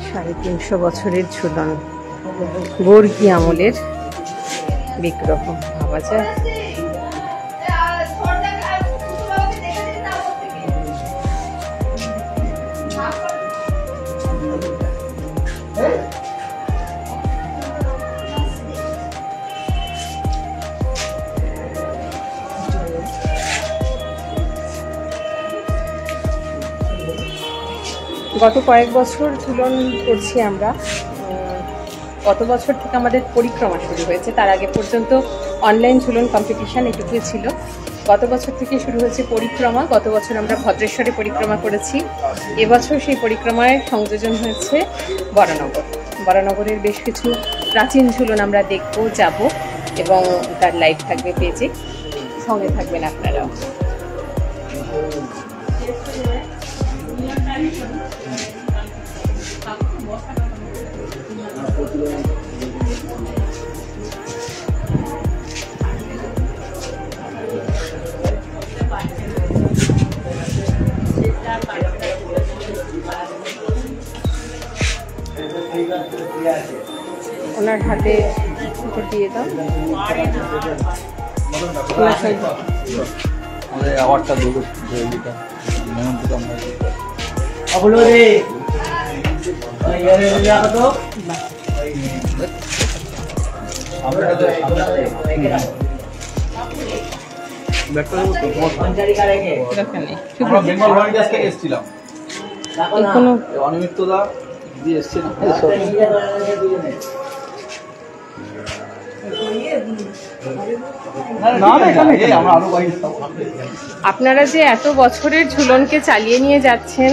সাড়ে 300 বছরের ঝুলন, বর্গী আমলের বিগ্রহ। ভাবা যায়। গত কয়েক বছর ঝুলন করছি আমরা। গত বছর থেকে আমাদের পরিক্রমা শুরু হয়েছে, তার আগে পর্যন্ত অনলাইন ঝুলন কম্পিটিশান এটুকুই ছিল। গত বছর থেকে শুরু হয়েছে পরিক্রমা। গত বছর আমরা ভদ্রেশ্বরে পরিক্রমা করেছি, এবছর সেই পরিক্রমায় সংযোজন হয়েছে বরানগরের বেশ কিছু প্রাচীন ঝুলন আমরা দেখব, যাব এবং তার লাইভ থাকবে পেজে, সঙ্গে থাকবেন আপনারাও। ওনার হাতে দিয়ে দাও। অ্যাওয়ার্ডটা দেবো বেঙ্গল ভলেন্টিয়ার্স থেকে এসেছিলাম। অনিমিত্তদা দিয়ে এসছেন। আপনারা যে এত বছরের ঝুলনকে চালিয়ে নিয়ে যাচ্ছেন,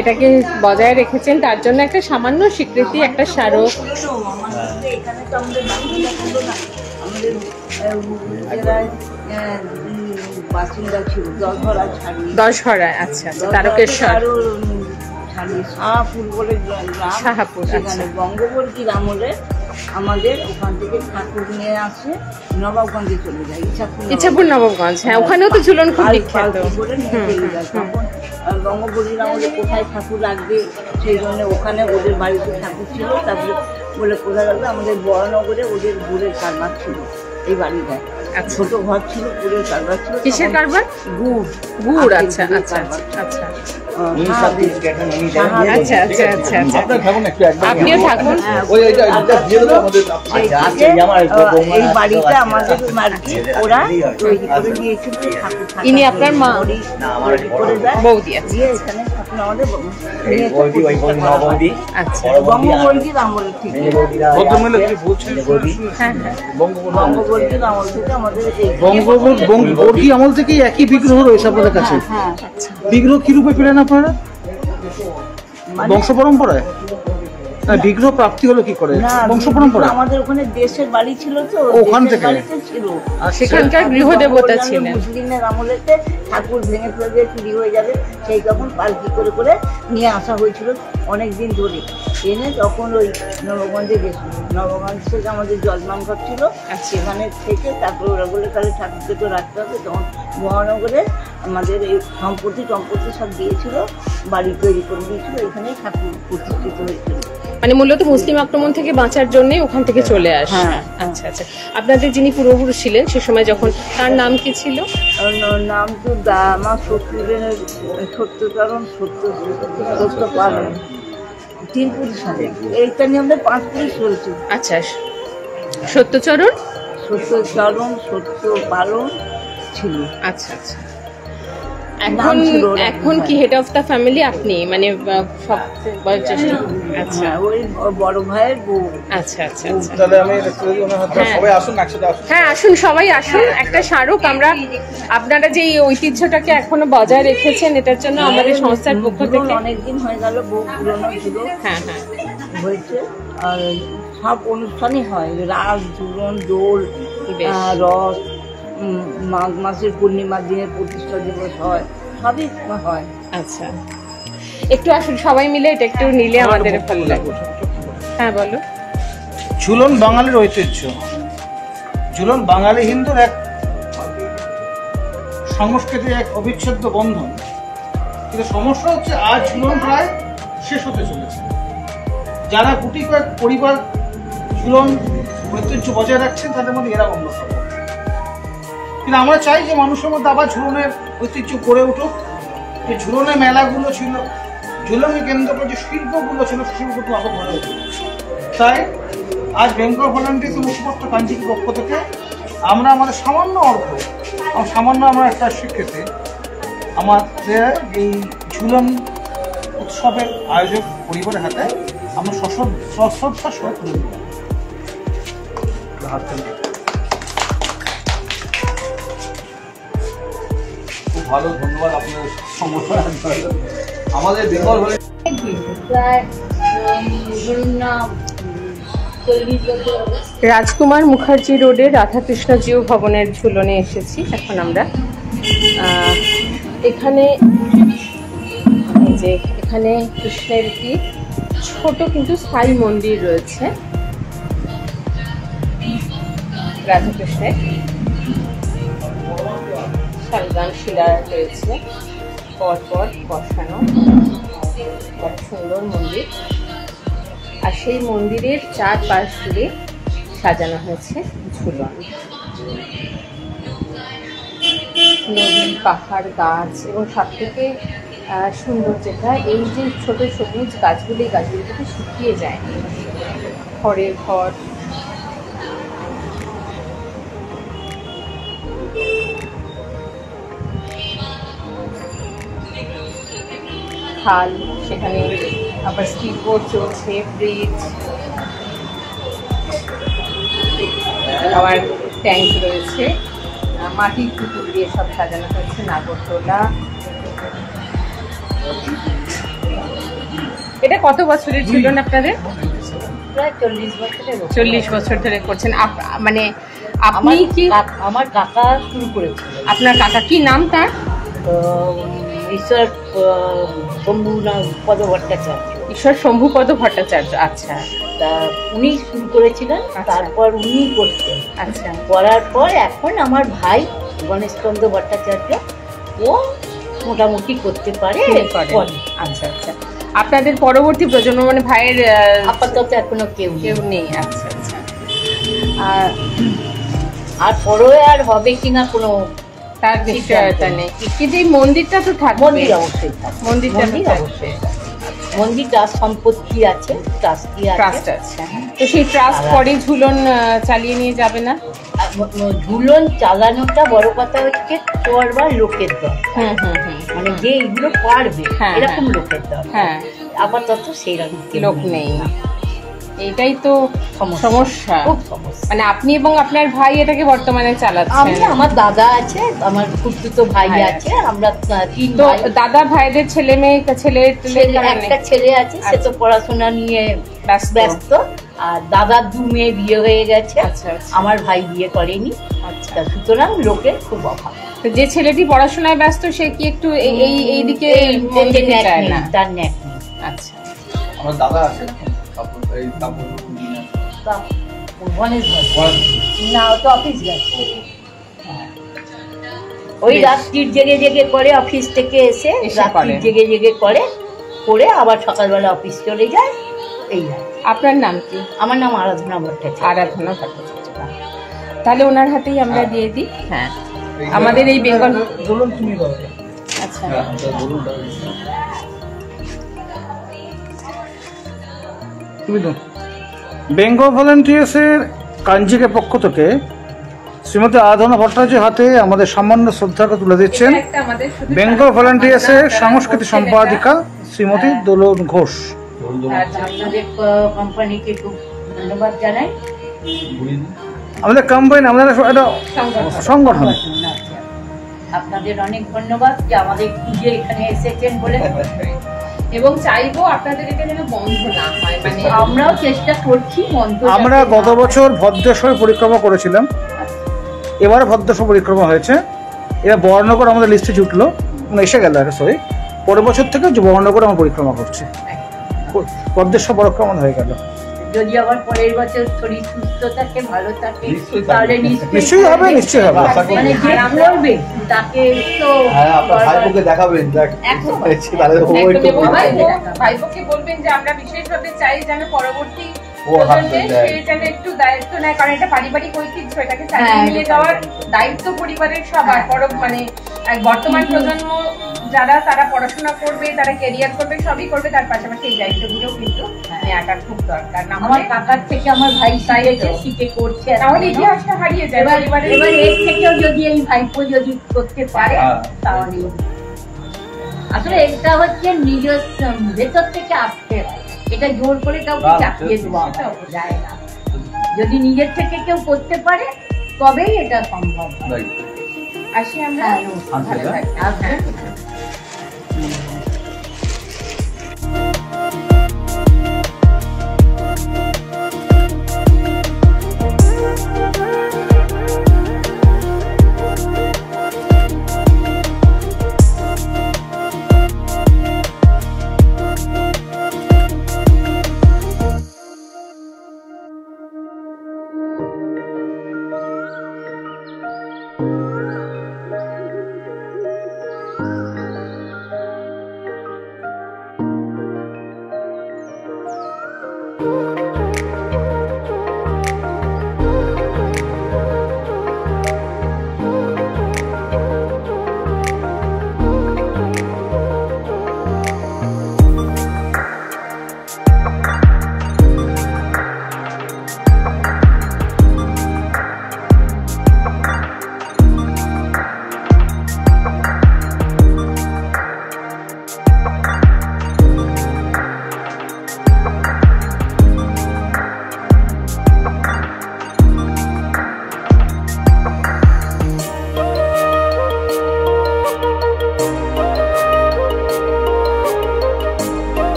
এটাকে বজায় রেখেছেন, তার জন্য একটা সামান্য স্বীকৃতি, একটা স্মারক। দশহরা, আচ্ছা, তারকেশ্বর, শাহাপুর বলে শাহাপুর, বঙ্গবর্তীর আমলে আমাদের ওখান থেকে ঠাকুর নিয়ে আসে নবাবগঞ্জে চলে যায়, ইচ্ছাপুর নবাবগঞ্জ। হ্যাঁ, ওখানেও তো ঝুলন খুব বিখ্যাত। তখন বঙ্গবন্ধুরা আমাদের কোথায় ঠাকুর রাখবে, সেই জন্য ওখানে ওদের বাড়িতে ঠাকুর ছিল। তারপরে বলে কোথায় রাখবে, আমাদের বড়নগরে ওদের গুড়ের কারবার ছিল এই বাড়িটায়। ছোট ঘর ছিল, গুড়ের কারবার ছিল। কিসের কারবার? গুড়। গুড়, আচ্ছা আচ্ছা আচ্ছা। আপনিও থাকুন। এই বাড়িটা আমাদের ওরা তৈরি করে দিয়েছিল। ইনি আপনার মা? বৌদি। দিয়ে এখানে ঠাকুর আমাদের বঙ্গবন্ধুর আমল থেকে বঙ্গবন্ধু আমল থেকে একই বিগ্রহ রয়েছে আপনাদের কাছে। বিগ্রহ কি রূপে পেলেন আপনারা? বংশ পরম্পরায়? বিগ্রহ প্রাপ্তি হলো কি করে? বংশ পরম্পরা? আমাদের ওখানে দেশের বাড়ি ছিল, তো ওখান থেকে ছিল, সেখানকার গৃহদেবতা ছিলেন। মুসলিমের আমলেতে ঠাকুর ভেঙে ফেলে দিয়ে চুরি হয়ে যাবে, সেই তখন পালকি করে করে নিয়ে আসা হয়েছিল অনেক দিন ধরে। এনে তখন ওই নবগঞ্জে গেছিল, নবগঞ্জ থেকে আমাদের জজমান ঘর ছিল, সেখানে থেকে তারপর ওরা বলে তাহলে ঠাকুরকে তো রাখতে হবে। তখন মহানগরে আমাদের এই সম্পত্তি সব দিয়েছিল, বাড়ি তৈরি করে দিয়েছিল, এখানেই ঠাকুর প্রতিষ্ঠিত হয়েছিল। মানে মূলত মুসলিম আক্রমণ থেকে বাঁচার জন্য ওখান থেকে চলে আসে। আচ্ছা আচ্ছা। আপনাদের যিনি পূর্বপুরুষ ছিলেন সে সময়, যখন, তার নাম কি ছিল? নাম তো আমার শ্বশুরের সত্যচরণ সত্যপালন, 3 পুরুষ সাথে। এইটা নিয়ে আমাদের 5 পুরুষ চলছে। আচ্ছা, সত্যচরণ সত্যপালন ছিল। আচ্ছা আচ্ছা। এখন কি হেড অফ দ্য ফ্যামিলি আপনি, মানে সব বয়োজ্যেষ্ঠ? আচ্ছা, ওই বড় ভাইয়ের বউ। আচ্ছা আচ্ছা আচ্ছা। তাহলে আমি সবাই আসুন, একসাথে আসুন। হ্যাঁ আসুন, সবাই আসুন। একটা স্মারক আমরা, আপনারা যে এই ঐতিহ্যটাকে এখনো বজায় রেখেছেন, এটার জন্য আমাদের সংস্থার পক্ষ থেকে অনেকদিন হয়ে গেল, বহু পুরনো ছিল। হ্যাঁ হ্যাঁ হয়েছে। আর সব অনুষ্ঠানই হয়, রাস, ঝুলন, দোল, রস, মাঘ মাসের পূর্ণিমার দিনে প্রতিষ্ঠা দিবস হয়, সবই হয়। আচ্ছা, একটু আসুন সবাই মিলে, এটা একটু নিলে আমাদের ভালো লাগবে। হ্যাঁ বলো। ঝুলন বাঙালির ঐতিহ্য, ঝুলন বাঙালি হিন্দুর এক সংস্কৃতির এক অবিচ্ছেদ্য বন্ধন। কিন্তু সমস্যা হচ্ছে আজ ঝুলন প্রায় শেষ হতে চলেছে। যারা গুটি কয়েক পরিবার ঝুলন ঐতিহ্য বজায় রাখছেন, তাদের মধ্যে এরা অন্যতম। কিন্তু আমরা চাই যে মানুষের মধ্যে আবার ঝুলনের ঐতিহ্য গড়ে উঠুক। যে ঝুলনের মেলাগুলো ছিল, ঝুলনকে কেন্দ্র করে যে শিল্পগুলো ছিল, শিল্পগুলো আবার গড়ে উঠুক। তাই আজ বেঙ্গল ভলান্টিয়ার্স মুখপত্র কাঞ্জির পক্ষ থেকে আমরা আমাদের সামান্য অর্থ, সামান্য আমরা একটা স্বীকৃতি, আমাদের এই ঝুলন উৎসবের আয়োজক পরিবারের হাতে আমরা সশ্রদ্ধা সহ তুলে দিলাম। খুব ভালো, ধন্যবাদ আপনার সময়। আমাদের বেঙ্গল প্রায় রাজকুমার মুখার্জি রোডের রাধাকৃষ্ণ জিও ভবনের ঝুলনে এসেছি এখন আমরা। এখানে যে এখানে কৃষ্ণের একটি ছোট কিন্তু স্থায়ী মন্দির রয়েছে, রাধাকৃষ্ণের শালগ্রাম শিলা রয়েছে পরপর বসানো, কত সুন্দর মন্দির। আর সেই মন্দিরের চারপাশ জুড়ে সাজানো হয়েছে ঝুলন। নদী, পাহাড়, গাছ এবং সব থেকে সুন্দর যেটা, এই যে ছোট সবুজ গাছগুলি, গাছগুলি থেকে শুকিয়ে যায়, খড়ের ঘর, খাল, সেখানে আবার স্পিডবোট চলছে, ব্রিজ, আবার ট্যাঙ্ক রয়েছে, মাটির পুতুল দিয়ে সব সাজানো হয়েছে, নাগরদোলা। এটা কত বছরের ঝুলন আপনাদের? প্রায় 40 বছরের। 40 বছর ধরে করছেন। মানে আপনি কি? আমার কাকা শুরু করেছিল। আপনার কাকা কি নাম তার? ঈশ্বর শম্ভুপদ ভট্টাচার্য। ঈশ্বর শম্ভুপদ ভট্টাচার্য। আচ্ছা, তা উনি শুরু করেছিলেন, তারপর উনি করতেন। আচ্ছা, করার পর এখন আমার ভাই গণেশচন্দ্র ভট্টাচার্য ও মোটামুটি করতে পারে। আচ্ছা আচ্ছা, আপনাদের পরবর্তী প্রজন্ম মানে ভাইয়ের আপাতত এখনো কেউ নেই। আচ্ছা আচ্ছা, আর পরে আর হবে কিনা কোনো তার নিশ্চয়তা নেই, কিন্তু এই মন্দিরটা তো থাকবে। মন্দির অবশ্যই থাকবে, মন্দিরটা অবশ্যই। মন্দির ট্রাস্ট সম্পত্তি আছে, ট্রাস্ট আছে, তো সেই ট্রাস্ট পরে ঝুলন চালিয়ে নিয়ে যাবে না? ঝুলন চালানোটা বড় কথা হচ্ছে করবার লোকের দরকার, মানে যে এগুলো পারবে এরকম লোকের দরকার। আপাতত সেইরকম লোক নেই, এইটাই তো সমস্যা। মানে আপনি এবং আপনার ভাই এটাকে বর্তমানে চালাচ্ছেন? আমার দাদা আছে, আমার খুড়তুতো ভাই আছে, আমরা তিন। তো দাদা ভাইদের ছেলে মেয়ে, একটা ছেলে আছে, সে তো পড়াশোনা নিয়ে ব্যস্ত। আর দাদার 2 মেয়ে বিয়ে হয়ে গেছে, আমার ভাই বিয়ে করেনি। আচ্ছা, সুতরাং লোকের খুব অভাব। তো যে ছেলেটি পড়াশোনায় ব্যস্ত সে কি একটু এই দিকে চায় না? তার ন্যাক নেই। আচ্ছা, আমার দাদা আছে না, ও তো অফিস গেছে। ওই রাত্রির জেগে জেগে করে, অফিস থেকে এসে রাত্রির জেগে জেগে করে আবার সকালবেলা অফিস চলে যায়। এই আপনার নাম কি? আমার নাম আরাধনা ভট্টাচার্য। আরাধনা ভট্টাচার্য। তাহলে ওনার হাতেই আমরা দিয়ে দিই। হ্যাঁ, আমাদের এই বেঙ্গল বলুন তুমি বলো। আচ্ছা, বেঙ্গল ভলান্টিয়ার্সের কাঞ্জিকের পক্ষ থেকে শ্রীমতী আরাধনা ভট্টাচার্যের হাতে আমাদের সামান্য শ্রদ্ধাকে তুলে দিচ্ছেন বেঙ্গল ভলান্টিয়ার্সের সংস্কৃতি সম্পাদিকা শ্রীমতী দোলন ঘোষ। আপনাদের কোম্পানিকে খুব ধন্যবাদ জানাই। আমাদের কোম্পানি, আমাদের একটা সংগঠন, আপনাদের অনেক ধন্যবাদ যে আমাদের খুঁজে এখানে এসেছেন বলে। এবং চাইবো আপনাদের এটা যেন বন্ধ না হয়, মানে আমরাও চেষ্টা করছি বন্ধ। আমরা গত বছর ভদ্রেশ্বর পরিক্রমা করেছিলাম, এবার ভদ্রেশ্বর পরিক্রমা হয়েছে, এবার বর্ণনগর আমাদের লিস্টে জুটলো, মানে এসে গেল একটা। সরি, পরের বছর থেকে বর্ণনগর আমরা পরিক্রমা করছি, ভদ্রেশ্বর পরিক্রমা হয়ে গেল। যদি আবার পরের বছর শরীর সুস্থ থাকে, ভালো থাকে, তাহলে নিশ্চয়ই হবে, নিশ্চয়ই হবে। মানে যে করবে তাকে তো আপনার ভাইপোকে দেখাবেন, ভাইপোকে বলবেন যে আমরা বিশেষভাবে চাই যেন পরবর্তী প্রজন্মে সে যেন একটু দায়িত্ব নেয়, কারণ এটা পারিবারিক ঐতিহ্য, এটাকে চালিয়ে নিয়ে যাওয়ার দায়িত্ব পরিবারের সবার। মানে বর্তমান প্রজন্ম যারা, তারা পড়াশোনা করবে, তারা ক্যারিয়ার করবে, সবই করবে, তার পাশাপাশি এই দায়িত্বগুলো কিন্তু নেওয়াটা খুব দরকার। না আমার কাকার থেকে আমার ভাই শিখে করছে, তাহলে ইতিহাসটা হারিয়ে যায়। এবার এর থেকেও যদি এই ভাইপো যদি করতে পারে তাহলে। আসলে এটা হচ্ছে নিজের ভেতর থেকে আসতে হয়, এটা জোর করে কাউকে চাপিয়ে দেওয়া যায় না। যদি নিজের থেকে কেউ করতে পারে তবেই এটা সম্ভব। আসি আমরা, ভালো থাকবেন।